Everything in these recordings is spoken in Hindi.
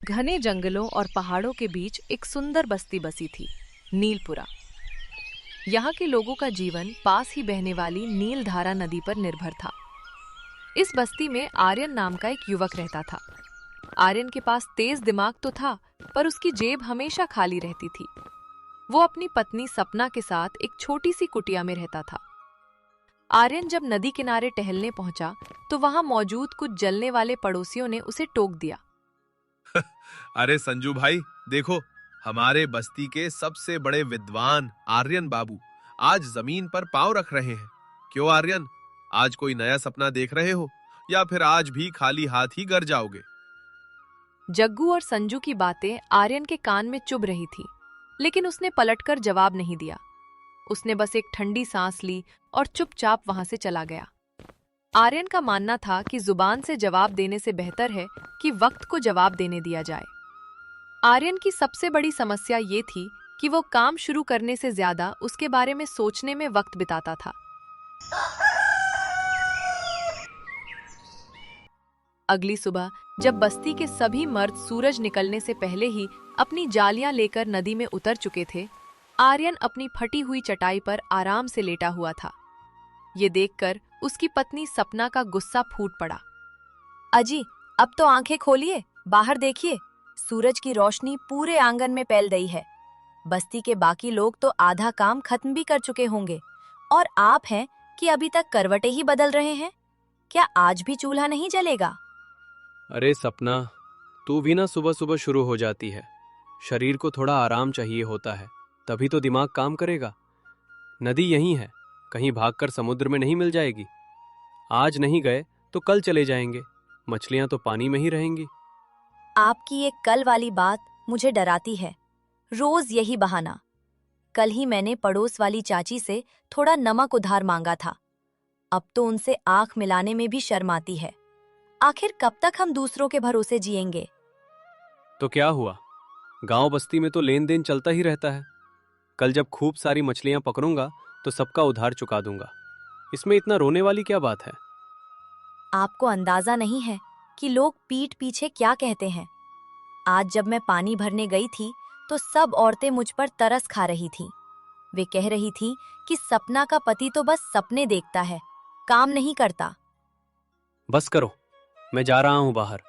घने जंगलों और पहाड़ों के बीच एक सुंदर बस्ती बसी थी, नीलपुरा। यहाँ के लोगों का जीवन पास ही बहने वाली नीलधारा नदी पर निर्भर था। इस बस्ती में आर्यन नाम का एक युवक रहता था। आर्यन के पास तेज दिमाग तो था, पर उसकी जेब हमेशा खाली रहती थी। वो अपनी पत्नी सपना के साथ एक छोटी सी कुटिया में रहता था। आर्यन जब नदी किनारे टहलने पहुंचा तो वहां मौजूद कुछ जलने वाले पड़ोसियों ने उसे टोक दिया। अरे संजू भाई, देखो, हमारे बस्ती के सबसे बड़े विद्वान आर्यन बाबू आज जमीन पर पांव रख रहे हैं। क्यों आर्यन, आज कोई नया सपना देख रहे हो या फिर आज भी खाली हाथ ही घर जाओगे? जग्गू और संजू की बातें आर्यन के कान में चुभ रही थी, लेकिन उसने पलटकर जवाब नहीं दिया। उसने बस एक ठंडी सांस ली और चुपचाप वहां से चला गया। आर्यन का मानना था कि जुबान से जवाब देने से बेहतर है कि वक्त को जवाब देने दिया जाए। आर्यन की सबसे बड़ी समस्या ये थी कि वो काम शुरू करने से ज्यादा उसके बारे में सोचने में वक्त बिताता था। अगली सुबह जब बस्ती के सभी मर्द सूरज निकलने से पहले ही अपनी जालियां लेकर नदी में उतर चुके थे, आर्यन अपनी फटी हुई चटाई पर आराम से लेटा हुआ था। ये देखकर उसकी पत्नी सपना का गुस्सा फूट पड़ा। अजी, अब तो आंखें खोलिए, बाहर देखिए, सूरज की रोशनी पूरे आंगन में फैल गई है। बस्ती के बाकी लोग तो आधा काम खत्म भी कर चुके होंगे और आप हैं कि अभी तक करवटें ही बदल रहे हैं। क्या आज भी चूल्हा नहीं जलेगा? अरे सपना, तू भी ना सुबह सुबह शुरू हो जाती है। शरीर को थोड़ा आराम चाहिए होता है, तभी तो दिमाग काम करेगा। नदी यहीं है, कहीं भागकर समुद्र में नहीं मिल जाएगी। आज नहीं गए तो कल चले जाएंगे, मछलियां तो पानी में ही रहेंगी। आपकी ये कल वाली बात मुझे डराती है। रोज यही बहाना। कल ही मैंने पड़ोस वाली चाची से थोड़ा नमक उधार मांगा था। अब तो उनसे आंख मिलाने में भी शर्म आती है। आखिर कब तक हम दूसरों के भरोसे जिएंगे? तो क्या हुआ, गांव बस्ती में तो लेन देन चलता ही रहता है। कल जब खूब सारी मछलियां पकड़ूंगा तो सबका उधार चुका दूंगा। इसमें इतना रोने वाली क्या बात है? आपको अंदाजा नहीं है कि लोग पीठ पीछे क्या कहते हैं। आज जब मैं पानी भरने गई थी तो सब औरतें मुझ पर तरस खा रही थीं। वे कह रही थीं कि सपना का पति तो बस सपने देखता है, काम नहीं करता। बस करो, मैं जा रहा हूं बाहर।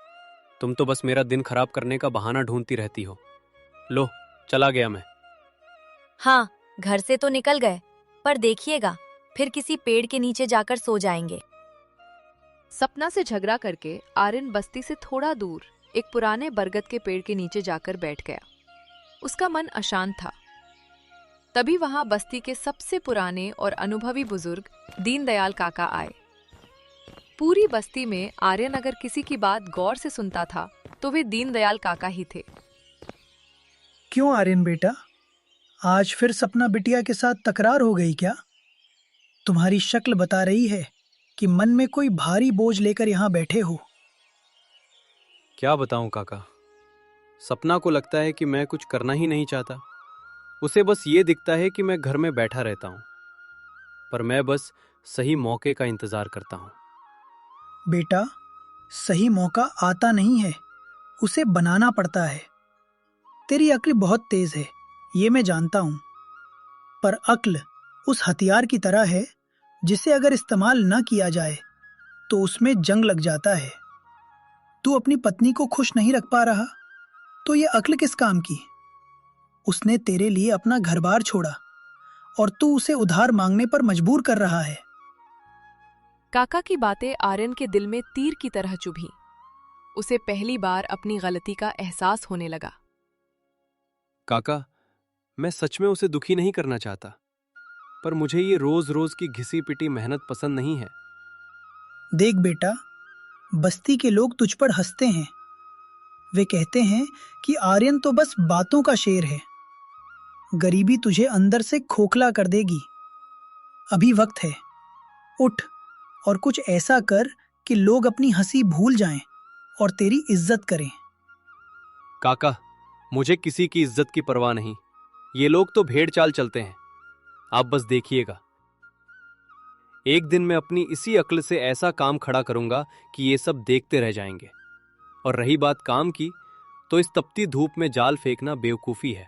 तुम तो बस मेरा दिन खराब करने का बहाना ढूंढती रहती हो। लो, चला गया मैं। हाँ, घर से तो निकल गए, पर देखिएगा फिर किसी पेड़ के नीचे जाकर सो जाएंगे। सपना से झगड़ा करके आर्यन बस्ती से थोड़ा दूर एक पुराने बरगद के पेड़ के नीचे जाकर बैठ गया। उसका मन अशांत था। तभी वहां बस्ती के सबसे पुराने और अनुभवी बुजुर्ग दीनदयाल काका आए। पूरी बस्ती में आर्यन अगर किसी की बात गौर से सुनता था तो वे दीनदयाल काका ही थे। क्यों आर्यन बेटा, आज फिर सपना बिटिया के साथ तकरार हो गई क्या? तुम्हारी शक्ल बता रही है कि मन में कोई भारी बोझ लेकर यहाँ बैठे हो। क्या बताऊं काका, सपना को लगता है कि मैं कुछ करना ही नहीं चाहता। उसे बस ये दिखता है कि मैं घर में बैठा रहता हूं, पर मैं बस सही मौके का इंतजार करता हूं। बेटा, सही मौका आता नहीं है, उसे बनाना पड़ता है। तेरी अक्ल बहुत तेज है, ये मैं जानता हूं, पर अक्ल उस हथियार की तरह है जिसे अगर इस्तेमाल न किया जाए तो उसमें जंग लग जाता है। तू अपनी पत्नी को खुश नहीं रख पा रहा तो ये अक्ल किस काम की? उसने तेरे लिए अपना घर-बार छोड़ा और तू उसे उधार मांगने पर मजबूर कर रहा है। काका की बातें आर्यन के दिल में तीर की तरह चुभी। उसे पहली बार अपनी गलती का एहसास होने लगा। काका, मैं सच में उसे दुखी नहीं करना चाहता, पर मुझे ये रोज रोज की घिसी पिटी मेहनत पसंद नहीं है। देख बेटा, बस्ती के लोग तुझ पर हंसते हैं। वे कहते हैं कि आर्यन तो बस बातों का शेर है। गरीबी तुझे अंदर से खोखला कर देगी। अभी वक्त है, उठ और कुछ ऐसा कर कि लोग अपनी हंसी भूल जाएं और तेरी इज्जत करें। काका, मुझे किसी की इज्जत की परवाह नहीं। ये लोग तो भेड़ चाल चलते हैं। आप बस देखिएगा, एक दिन मैं अपनी इसी अक्ल से ऐसा काम खड़ा करूंगा कि ये सब देखते रह जाएंगे। और रही बात काम की, तो इस तपती धूप में जाल फेंकना बेवकूफ़ी है।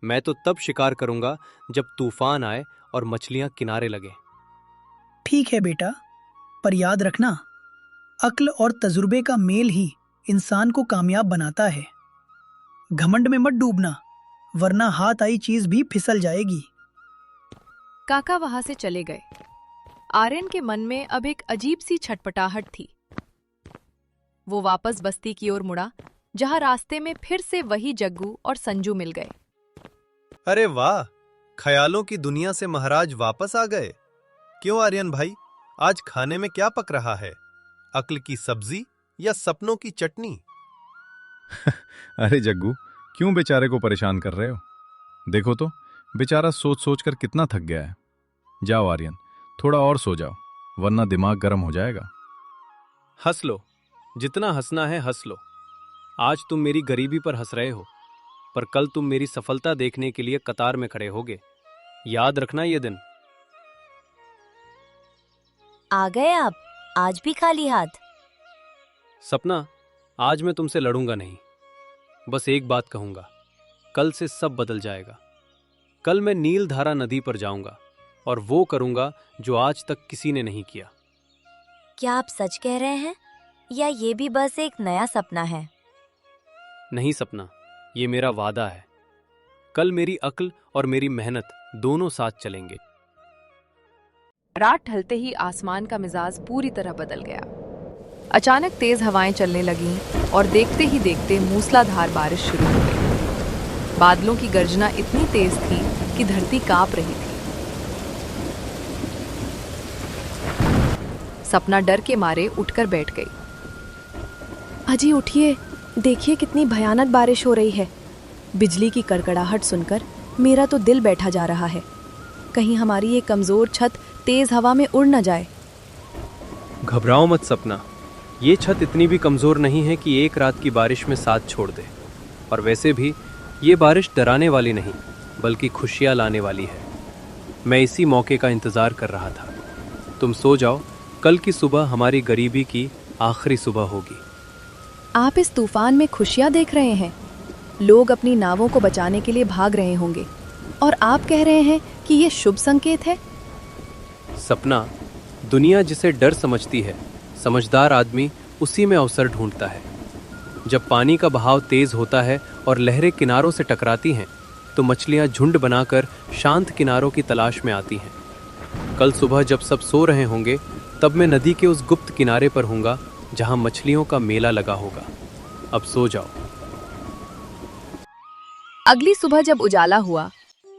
मैं तो तब शिकार करूंगा जब तूफान आए और मछलियां किनारे लगे। ठीक है बेटा, पर याद रखना, अक्ल और तजुर्बे का मेल ही इंसान को कामयाब बनाता है। घमंड में मत डूबना, वरना हाथ आई चीज भी फिसल जाएगी। काका वहां से चले गए। आर्यन के मन में अब एक अजीब सी छटपटाहट थी। वो वापस बस्ती की ओर मुड़ा, जहां रास्ते में फिर से वही जग्गू और संजू मिल गए। अरे वाह, ख्यालों की दुनिया से महाराज वापस आ गए। क्यों आर्यन भाई, आज खाने में क्या पक रहा है? अक्ल की सब्जी या सपनों की चटनी? अरे जग्गू, क्यों बेचारे को परेशान कर रहे हो? देखो तो, बेचारा सोच सोच कर कितना थक गया है। जाओ आर्यन, थोड़ा और सो जाओ, वरना दिमाग गर्म हो जाएगा। हंस लो, जितना हंसना है हंस लो। आज तुम मेरी गरीबी पर हंस रहे हो, पर कल तुम मेरी सफलता देखने के लिए कतार में खड़े होगे। याद रखना ये दिन। आ गए आप, आज भी खाली हाथ? सपना, आज मैं तुमसे लड़ूंगा नहीं, बस एक बात कहूंगा, कल से सब बदल जाएगा। कल मैं नीलधारा नदी पर जाऊंगा और वो करूंगा जो आज तक किसी ने नहीं किया। क्या आप सच कह रहे हैं, या ये भी बस एक नया सपना है? नहीं सपना, ये मेरा वादा है। कल मेरी अक्ल और मेरी मेहनत दोनों साथ चलेंगे। रात ढलते ही आसमान का मिजाज पूरी तरह बदल गया। अचानक तेज हवाएं चलने लगीं और देखते ही देखते मूसलाधार बारिश शुरू हो गई। बादलों की गर्जना इतनी तेज थी कि धरती कांप रही थी। सपना डर के मारे उठकर बैठ गई। अजी उठिए, देखिए कितनी भयानक बारिश हो रही है। बिजली की कड़कड़ाहट सुनकर मेरा तो दिल बैठा जा रहा है। कहीं हमारी ये कमजोर छत तेज हवा में उड़ न जाए। घबराओ मत सपना, ये छत इतनी भी कमजोर नहीं है कि एक रात की बारिश में साथ छोड़ दे। और वैसे भी ये बारिश डराने वाली नहीं, बल्कि खुशियां लाने वाली है। मैं इसी मौके का इंतजार कर रहा था। तुम सो जाओ, कल की सुबह हमारी गरीबी की आखिरी सुबह होगी। आप इस तूफान में खुशियां देख रहे हैं। लोग अपनी नावों को बचाने के लिए भाग रहे होंगे, और आप कह रहे हैं कि ये शुभ संकेत है। सपना, दुनिया जिसे डर समझती है, समझदार आदमी उसी में अवसर ढूंढता है। जब पानी का बहाव तेज होता है और लहरें किनारों से टकराती हैं, तो मछलियां झुंड बनाकर शांत किनारों की तलाश में आती हैं। कल सुबह जब सब सो रहे होंगे, तब मैं नदी के उस गुप्त किनारे पर होऊंगा जहां मछलियों का मेला लगा होगा। अब सो जाओ। अगली सुबह जब उजाला हुआ,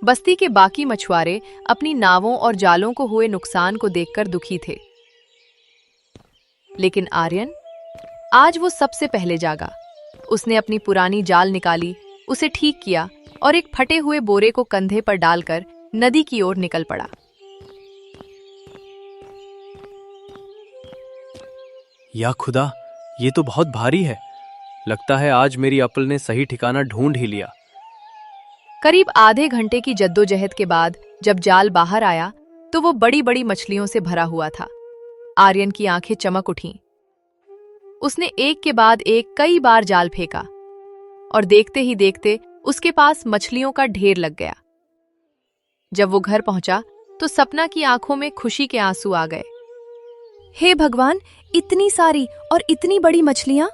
बस्ती के बाकी मछुआरे अपनी नावों और जालों को हुए नुकसान को देखकर दुखी थे। लेकिन आर्यन, आज वो सबसे पहले जागा। उसने अपनी पुरानी जाल निकाली, उसे ठीक किया और एक फटे हुए बोरे को कंधे पर डालकर नदी की ओर निकल पड़ा। या खुदा, ये तो बहुत भारी है। लगता है आज मेरी अक्ल ने सही ठिकाना ढूंढ ही लिया। करीब आधे घंटे की जद्दोजहद के बाद जब जाल बाहर आया, तो वो बड़ी बड़ी मछलियों से भरा हुआ था। आर्यन की आंखें चमक उठीं। उसने एक के बाद एक कई बार जाल फेंका, और देखते ही देखते उसके पास मछलियों का ढेर लग गया। जब वो घर पहुंचा, तो सपना की आंखों में खुशी के आंसू आ गए। हे भगवान, इतनी सारी और इतनी बड़ी मछलियां!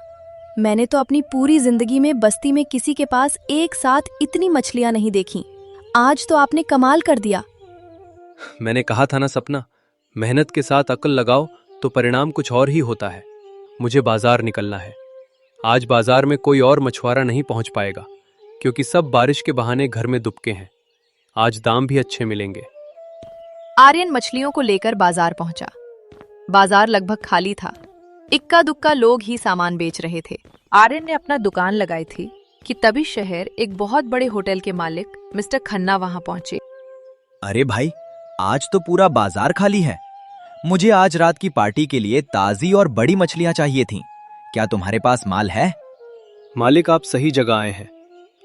मैंने तो अपनी पूरी जिंदगी में बस्ती में किसी के पास एक साथ इतनी मछलियां नहीं देखी। आज तो आपने कमाल कर दिया। मैंने कहा था ना सपना, मेहनत के साथ अक्ल लगाओ तो परिणाम कुछ और ही होता है। मुझे बाजार निकलना है। आज बाजार में कोई और मछुआरा नहीं पहुंच पाएगा, क्योंकि सब बारिश के बहाने घर में दुबके हैं। आज दाम भी अच्छे मिलेंगे। आर्यन मछलियों को लेकर बाजार पहुंचा। बाजार लगभग खाली था। इक्का दुक्का लोग ही सामान बेच रहे थे। आर्यन ने अपना दुकान लगाई थी कि तभी शहर एक बहुत बड़े होटल के मालिक मिस्टर खन्ना वहां पहुंचे। अरे भाई, आज तो पूरा बाजार खाली है। मुझे आज रात की पार्टी के लिए ताजी और बड़ी मछलियां चाहिए थीं। क्या तुम्हारे पास माल है? मालिक, आप सही जगह आए हैं।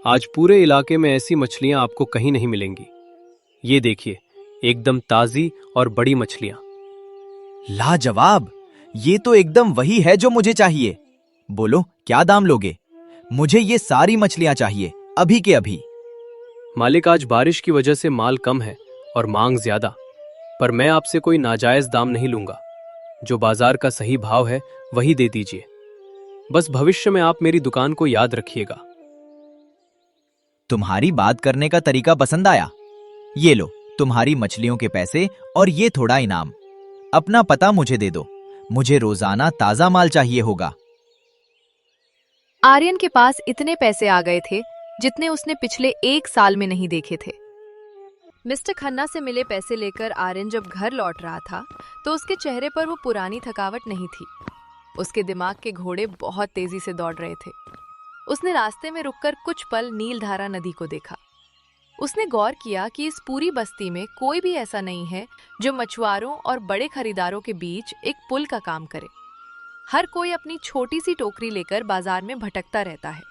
आज पूरे इलाके में ऐसी मछलियां आपको कहीं नहीं मिलेंगी। ये देखिए, एकदम ताजी और बड़ी मछलियां। लाजवाब! ये तो एकदम वही है जो मुझे चाहिए। बोलो, क्या दाम लोगे? मुझे ये सारी मछलियां चाहिए, अभी के अभी। मालिक, आज बारिश की वजह से माल कम है और मांग ज्यादा, पर मैं आपसे कोई नाजायज दाम नहीं लूंगा। जो बाजार का सही भाव है वही दे दीजिए। बस भविष्य में आप मेरी दुकान को याद रखिएगा। तुम्हारी बात करने का तरीका पसंद आया। ये लो तुम्हारी मछलियों के पैसे और ये थोड़ा इनाम। अपना पता मुझे दे दो, मुझे रोजाना ताजा माल चाहिए होगा। आर्यन के पास इतने पैसे आ गए थे जितने उसने पिछले 1 साल में नहीं देखे थे। मिस्टर खन्ना से मिले पैसे लेकर आर्यन जब घर लौट रहा था तो उसके चेहरे पर वो पुरानी थकावट नहीं थी। उसके दिमाग के घोड़े बहुत तेजी से दौड़ रहे थे। उसने रास्ते में रुककर कुछ पल नीलधारा नदी को देखा। उसने गौर किया कि इस पूरी बस्ती में कोई भी ऐसा नहीं है जो मछुआरों और बड़े खरीदारों के बीच एक पुल का काम करे। हर कोई अपनी छोटी सी टोकरी लेकर बाजार में भटकता रहता है।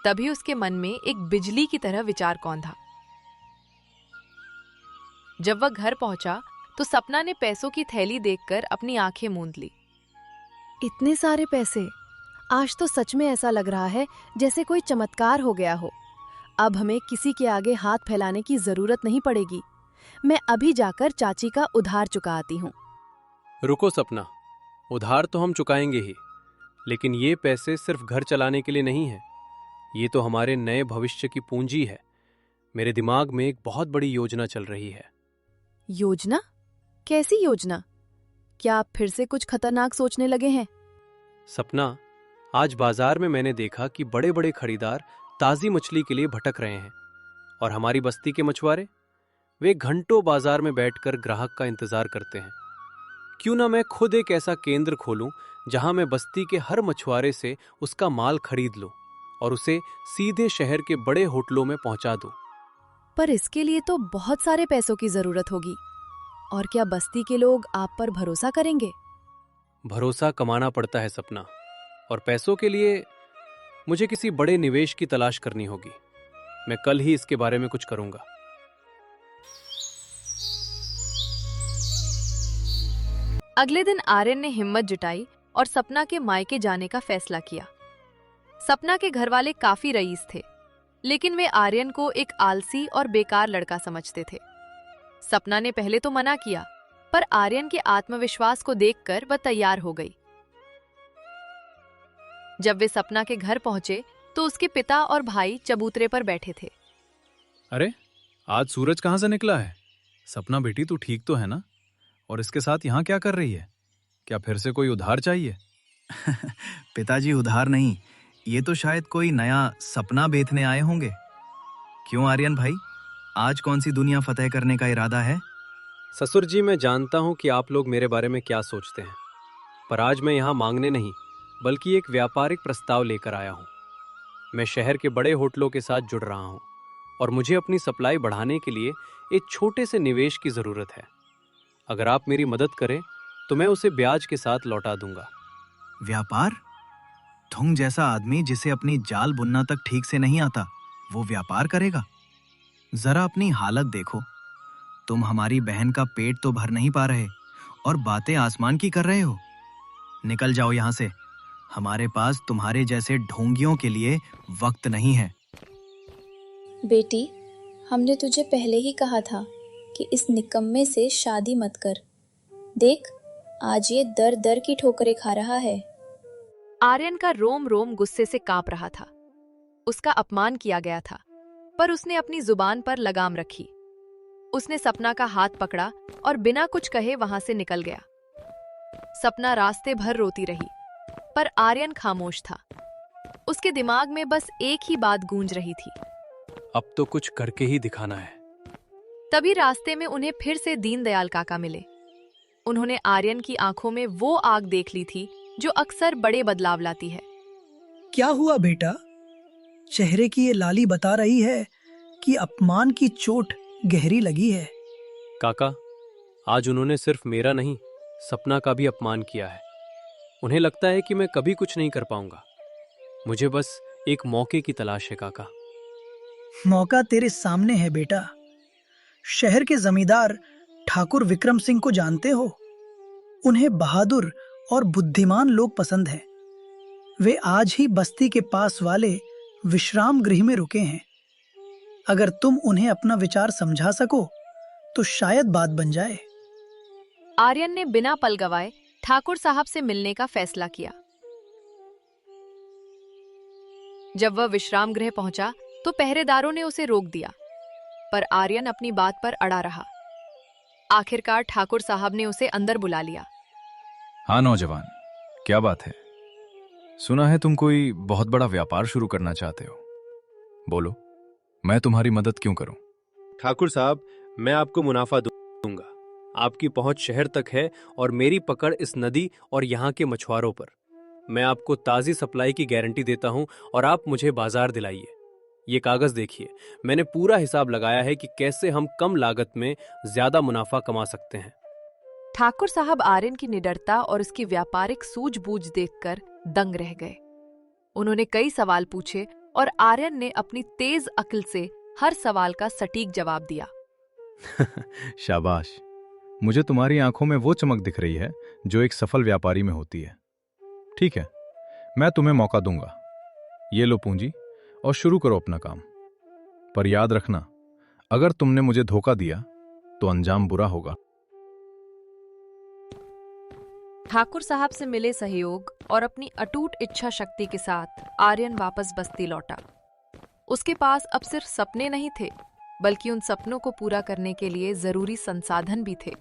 तभी उसके मन में एक बिजली की तरह विचार कौंधा। जब वह घर पहुंचा तो सपना ने पैसों की थैली देखकर अपनी आंखें मूंद ली। इतने सारे पैसे! आज तो सच में ऐसा लग रहा है जैसे कोई चमत्कार हो गया हो। अब हमें किसी के आगे हाथ फैलाने की जरूरत नहीं पड़ेगी। मैं अभी जाकर चाची का उधार चुका आती हूँ। रुको सपना, उधार तो हम चुकाएंगे ही, लेकिन ये पैसे सिर्फ घर चलाने के लिए नहीं है। ये तो हमारे नए भविष्य की पूंजी है। मेरे दिमाग में एक बहुत बड़ी योजना चल रही है। योजना? कैसी योजना? क्या आप फिर से कुछ खतरनाक सोचने लगे हैं? सपना, आज बाजार में मैंने देखा कि बड़े बड़े खरीदार ताजी मछली के लिए भटक रहे हैं और हमारी बस्ती के मछुआरे, वे घंटों बाजार में बैठकर ग्राहक का इंतजार करते हैं। क्यों ना मैं खुद एक ऐसा केंद्र खोलूं जहां मैं बस्ती के हर मछुआरे से उसका माल खरीद लूं और उसे सीधे शहर के बड़े होटलों में पहुंचा दूं। पर इसके लिए तो बहुत सारे पैसों की जरूरत होगी। और क्या बस्ती के लोग आप पर भरोसा करेंगे? भरोसा कमाना पड़ता है सपना, और पैसों के लिए मुझे किसी बड़े निवेश की तलाश करनी होगी। मैं कल ही इसके बारे में कुछ करूंगा। अगले दिन आर्यन ने हिम्मत जुटाई और सपना के मायके जाने का फैसला किया। सपना के घर वाले काफी रईस थे, लेकिन वे आर्यन को एक आलसी और बेकार लड़का समझते थे। सपना ने पहले तो मना किया, पर आर्यन के आत्मविश्वास को देखकर वह तैयार हो गई। जब वे सपना के घर पहुंचे तो उसके पिता और भाई चबूतरे पर बैठे थे। अरे, आज सूरज कहाँ से निकला है? सपना बेटी, तू ठीक तो है ना? और इसके साथ यहाँ क्या कर रही है? क्या फिर से कोई उधार चाहिए? पिताजी, उधार नहीं, ये तो शायद कोई नया सपना बेचने आए होंगे। क्यों आर्यन भाई, आज कौन सी दुनिया फतेह करने का इरादा है? ससुर जी, मैं जानता हूं कि आप लोग मेरे बारे में क्या सोचते हैं, पर आज मैं यहाँ मांगने नहीं बल्कि एक व्यापारिक प्रस्ताव लेकर आया हूँ। मैं शहर के बड़े होटलों के साथ जुड़ रहा हूँ और मुझे अपनी सप्लाई बढ़ाने के लिए एक छोटे से निवेश की जरूरत है। अगर आप मेरी मदद करें तो मैं उसे ब्याज के साथ लौटा दूंगा। व्यापार? तुम जैसा आदमी जिसे अपनी जाल बुनना तक ठीक से नहीं आता, वो व्यापार करेगा? जरा अपनी हालत देखो। तुम हमारी बहन का पेट तो भर नहीं पा रहे और बातें आसमान की कर रहे हो। निकल जाओ यहाँ से। हमारे पास तुम्हारे जैसे ढोंगियों के लिए वक्त नहीं है। बेटी, हमने तुझे पहले ही कहा था कि इस निकम्मे से शादी मत कर। देख, आज ये दर दर की ठोकरें खा रहा है। आर्यन का रोम रोम गुस्से से कांप रहा था। उसका अपमान किया गया था, पर उसने अपनी जुबान पर लगाम रखी। उसने सपना का हाथ पकड़ा और बिना कुछ कहे वहां से निकल गया। सपना रास्ते भर रोती रही, पर आर्यन खामोश था। उसके दिमाग में बस एक ही बात गूंज रही थी, अब तो कुछ करके ही दिखाना है। तभी रास्ते में उन्हें फिर से दीनदयाल काका मिले। उन्होंने आर्यन की आंखों में वो आग देख ली थी जो अक्सर बड़े बदलाव लाती है। क्या हुआ बेटा? चेहरे की ये लाली बता रही है कि अपमान की चोट गहरी लगी है। काका, आज उन्होंने सिर्फ मेरा नहीं, सपना का भी अपमान किया है। उन्हें लगता है कि मैं कभी कुछ नहीं कर पाऊंगा। मुझे बस एक मौके की तलाश है काका। मौका तेरे सामने है बेटा। शहर के जमींदार ठाकुर विक्रम सिंह को जानते हो? उन्हें बहादुर और बुद्धिमान लोग पसंद हैं। वे आज ही बस्ती के पास वाले विश्राम गृह में रुके हैं। अगर तुम उन्हें अपना विचार समझा सको तो शायद बात बन जाए। आर्यन ने बिना पल गवाए ठाकुर साहब से मिलने का फैसला किया। जब वह विश्राम गृह पहुंचा तो पहरेदारों ने उसे रोक दिया, पर आर्यन अपनी बात पर अड़ा रहा। आखिरकार ठाकुर साहब ने उसे अंदर बुला लिया। हाँ नौजवान, क्या बात है? सुना है तुम कोई बहुत बड़ा व्यापार शुरू करना चाहते हो। बोलो, मैं तुम्हारी मदद क्यों करूं? ठाकुर साहब, मैं आपको मुनाफा दूंगा। आपकी पहुंच शहर तक है और मेरी पकड़ इस नदी और यहाँ के मछुआरों पर। मैं आपको ताज़ी सप्लाई की गारंटी देता हूं और आप मुझे बाजार दिलाइए। ये कागज देखिए, मैंने पूरा हिसाब लगाया है कि कैसे हम कम लागत में ज्यादा मुनाफा कमा सकते हैं। ठाकुर साहब आर्यन की निडरता और उसकी व्यापारिक सूझबूझ देखकर दंग रह गए। उन्होंने कई सवाल पूछे और आर्यन ने अपनी तेज अक्ल से हर सवाल का सटीक जवाब दिया। शाबाश, मुझे तुम्हारी आंखों में वो चमक दिख रही है जो एक सफल व्यापारी में होती है। ठीक है, मैं तुम्हें मौका दूंगा। ये लो पूंजी और शुरू करो अपना काम। पर याद रखना, अगर तुमने मुझे धोखा दिया तो अंजाम बुरा होगा। ठाकुर साहब से मिले सहयोग और अपनी अटूट इच्छा शक्ति के साथ आर्यन वापस बस्ती लौटा। उसके पास अब सिर्फ सपने नहीं थे, बल्कि उन सपनों को पूरा करने के लिए जरूरी संसाधन भी थे।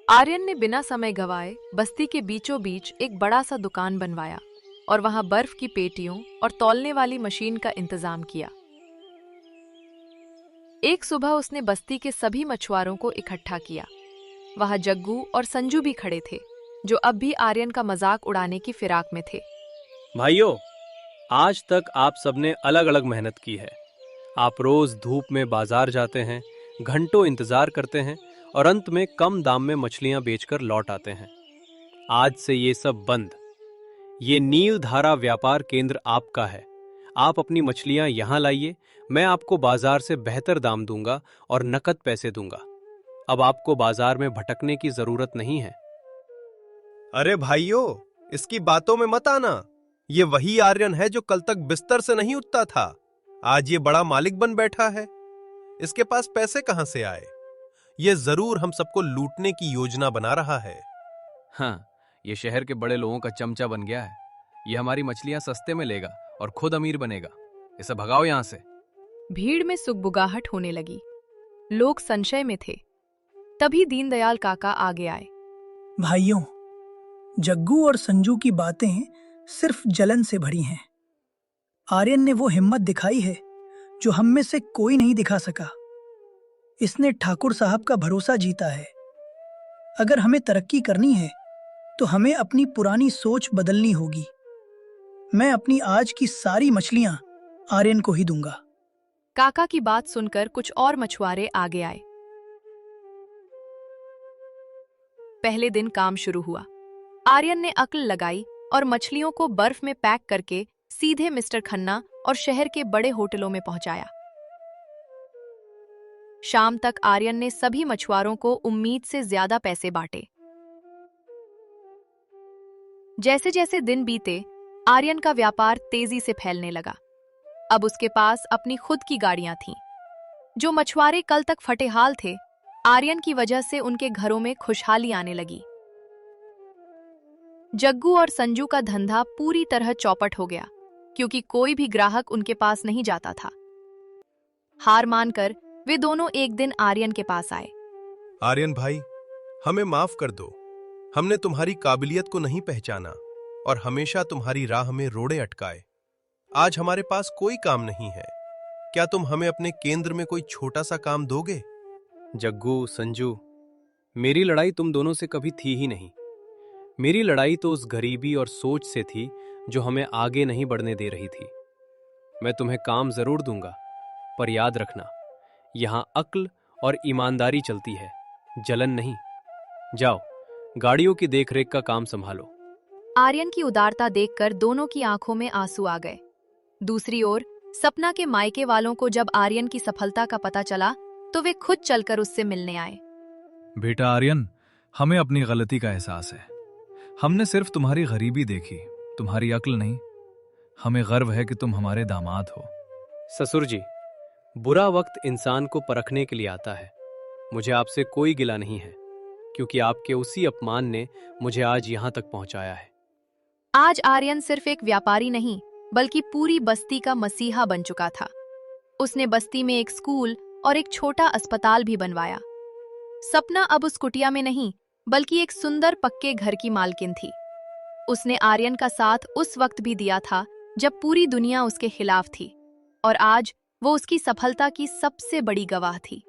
आर्यन ने बिना समय गवाए बस्ती के बीचों बीच एक बड़ा सा दुकान बनवाया और वहां बर्फ की पेटियों और तौलने वाली मशीन का इंतजाम किया। एक सुबह उसने बस्ती के सभी मछुआरों को इकट्ठा किया। वहां जग्गू और संजू भी खड़े थे, जो अब भी आर्यन का मजाक उड़ाने की फिराक में थे। भाइयों, आज तक आप सबने अलग अलग मेहनत की है। आप रोज धूप में बाजार जाते हैं, घंटों इंतजार करते हैं और अंत में कम दाम में मछलियां बेचकर लौट आते हैं। आज से ये सब बंद। ये नील धारा व्यापार केंद्र आपका है। आप अपनी मछलियां यहां लाइए, मैं आपको बाजार से बेहतर दाम दूंगा और नकद पैसे दूंगा। अब आपको बाजार में भटकने की जरूरत नहीं है। अरे भाइयों, इसकी बातों में मत आना। ये वही आर्यन है जो कल तक बिस्तर से नहीं उठता था। आज ये बड़ा मालिक बन बैठा है। इसके पास पैसे कहां से आए? ये जरूर हम सबको लूटने की योजना बना रहा है। हाँ, ये शहर के बड़े लोगों का चमचा बन गया है। ये हमारी मछलियां सस्ते में लेगा और खुद अमीर बनेगा। इसे भगाओ यहां से। भीड़ में सुगबुगाहट होने लगी। लोग संशय में थे। तभी दीनदयाल काका आगे आए। भाइयों, जग्गू और संजू की बातें सिर्फ जलन से भरी हैं। आर्यन ने वो हिम्मत दिखाई है जो हम में से कोई नहीं दिखा सका। इसने ठाकुर साहब का भरोसा जीता है। अगर हमें तरक्की करनी है तो हमें अपनी पुरानी सोच बदलनी होगी। मैं अपनी आज की सारी मछलियां आर्यन को ही दूंगा। काका की बात सुनकर कुछ और मछुआरे आगे आए। पहले दिन काम शुरू हुआ। आर्यन ने अक्ल लगाई और मछलियों को बर्फ में पैक करके सीधे मिस्टर खन्ना और शहर के बड़े होटलों में पहुंचाया। शाम तक आर्यन ने सभी मछुआरों को उम्मीद से ज्यादा पैसे बांटे। जैसे जैसे दिन बीते, आर्यन का व्यापार तेजी से फैलने लगा। अब उसके पास अपनी खुद की गाड़ियां थीं। जो मछुआरे कल तक फटेहाल थे, आर्यन की वजह से उनके घरों में खुशहाली आने लगी। जग्गू और संजू का धंधा पूरी तरह चौपट हो गया, क्योंकि कोई भी ग्राहक उनके पास नहीं जाता था। हार मानकर वे दोनों एक दिन आर्यन के पास आए। आर्यन भाई, हमें माफ कर दो। हमने तुम्हारी काबिलियत को नहीं पहचाना और हमेशा तुम्हारी राह में रोड़े अटकाए। आज हमारे पास कोई काम नहीं है। क्या तुम हमें अपने केंद्र में कोई छोटा सा काम दोगे? जग्गू, संजू, मेरी लड़ाई तुम दोनों से कभी थी ही नहीं। मेरी लड़ाई तो उस गरीबी और सोच से थी जो हमें आगे नहीं बढ़ने दे रही थी। मैं तुम्हें काम जरूर दूंगा, पर याद रखना, यहां अक्ल और ईमानदारी चलती है, जलन नहीं। जाओ, गाड़ियों की देखरेख का काम संभालो। आर्यन की उदारता देखकर दोनों की आंखों में आंसू आ गए। दूसरी ओर सपना के मायके वालों को जब आर्यन की सफलता का पता चला तो वे खुद चलकर उससे मिलने आए। बेटा आर्यन, हमें अपनी गलती का एहसास है। हमने सिर्फ तुम्हारी गरीबी देखी तुम्हारी अक्ल नहीं, हमें गर्व है कि तुम हमारे दामाद हो। ससुर जी, बुरा वक्त इंसान को परखने के लिए आता है। मुझे आपसे कोई गिला नहीं है, क्योंकि आपके उसी अपमान ने मुझे आज यहां तक पहुंचाया है। आज आर्यन सिर्फ एक व्यापारी नहीं, बल्कि पूरी बस्ती का मसीहा बन चुका था। उसने बस्ती में एक स्कूल और एक छोटा अस्पताल भी बनवाया। सपना अब उस कुटिया में नहीं, बल्कि एक सुंदर पक्के घर की मालकिन थी। उसने आर्यन का साथ उस वक्त भी दिया था जब पूरी दुनिया उसके खिलाफ थी, और आज वो उसकी सफलता की सबसे बड़ी गवाह थी।